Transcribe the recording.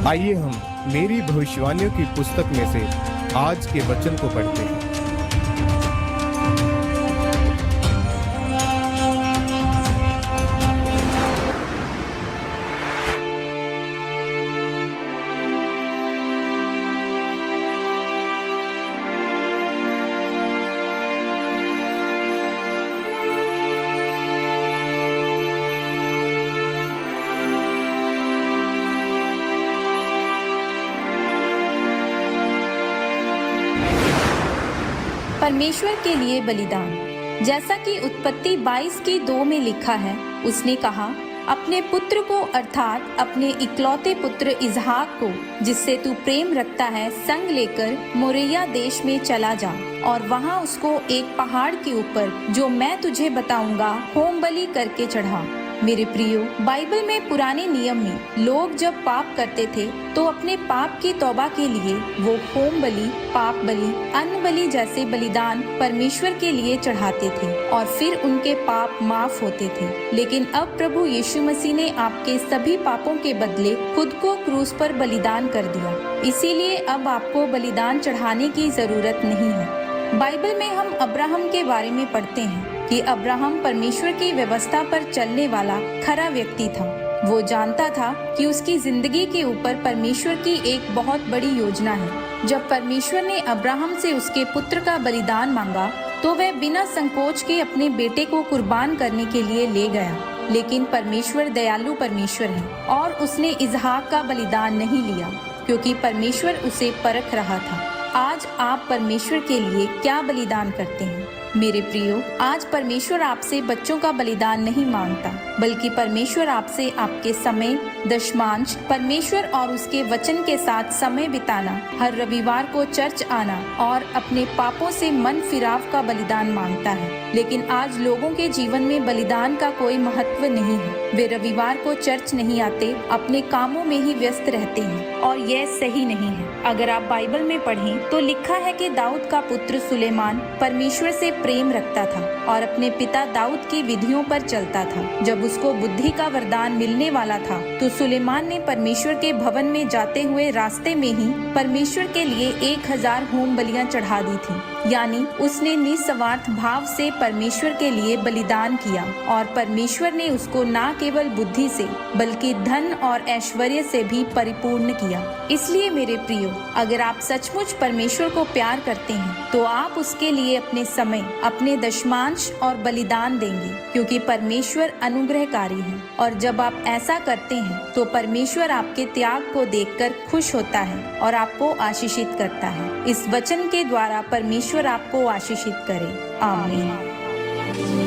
आइए हम मेरी भविष्यवाणियों की पुस्तक में से आज के वचन को पढ़ते हैं। परमेश्वर के लिए बलिदान। जैसा कि उत्पत्ति 22 की 2 में लिखा है, उसने कहा, अपने पुत्र को अर्थात अपने इकलौते पुत्र इसहाक को, जिससे तू प्रेम रखता है, संग लेकर मोरिया देश में चला जा और वहाँ उसको एक पहाड़ के ऊपर, जो मैं तुझे बताऊंगा, होम बलि करके चढ़ा। मेरे प्रियो, बाइबल में पुराने नियम में लोग जब पाप करते थे तो अपने पाप की तौबा के लिए वो होम बलि, पाप बलि, अन्न बलि जैसे बलिदान परमेश्वर के लिए चढ़ाते थे और फिर उनके पाप माफ होते थे। लेकिन अब प्रभु यीशु मसीह ने आपके सभी पापों के बदले खुद को क्रूस पर बलिदान कर दिया। इसीलिए अब आपको बलिदान चढ़ाने की जरूरत नहीं है। बाइबल में हम अब्राहम के बारे में पढ़ते हैं कि अब्राहम परमेश्वर की व्यवस्था पर चलने वाला खरा व्यक्ति था। वो जानता था कि उसकी जिंदगी के ऊपर परमेश्वर की एक बहुत बड़ी योजना है। जब परमेश्वर ने अब्राहम से उसके पुत्र का बलिदान मांगा तो वह बिना संकोच के अपने बेटे को कुर्बान करने के लिए ले गया। लेकिन परमेश्वर दयालु परमेश्वर है और उसने इसहाक का बलिदान नहीं लिया, क्योंकि परमेश्वर उसे परख रहा था। आज आप परमेश्वर के लिए क्या बलिदान करते हैं? मेरे प्रियो, आज परमेश्वर आपसे बच्चों का बलिदान नहीं मांगता, बल्कि परमेश्वर आपसे आपके समय, दशमांश, परमेश्वर और उसके वचन के साथ समय बिताना, हर रविवार को चर्च आना और अपने पापों से मन फिराव का बलिदान मांगता है। लेकिन आज लोगों के जीवन में बलिदान का कोई महत्व नहीं है। वे रविवार को चर्च नहीं आते, अपने कामों में ही व्यस्त रहते हैं और यह सही नहीं है। अगर आप बाइबल में पढ़ें तो लिखा है कि दाऊद का पुत्र सुलेमान परमेश्वर से प्रेम रखता था और अपने पिता दाऊद की विधियों पर चलता था। जब उसको बुद्धि का वरदान मिलने वाला था तो सुलेमान ने परमेश्वर के भवन में जाते हुए रास्ते में ही परमेश्वर के लिए 1000 होम बलियां चढ़ा दी थी। यानी उसने निस्वार्थ भाव से परमेश्वर के लिए बलिदान किया और परमेश्वर ने उसको न केवल बुद्धि से बल्कि धन और ऐश्वर्य से भी परिपूर्ण किया। इसलिए मेरे प्रियो, अगर आप सचमुच परमेश्वर को प्यार करते हैं तो आप उसके लिए अपने समय, अपने दशमांश और बलिदान देंगे, क्योंकि परमेश्वर अनुग्रहकारी है। और जब आप ऐसा करते हैं तो परमेश्वर आपके त्याग को देखकर खुश होता है और आपको आशीषित करता है। इस वचन के द्वारा परमेश्वर आपको आशीषित करे। आमीन।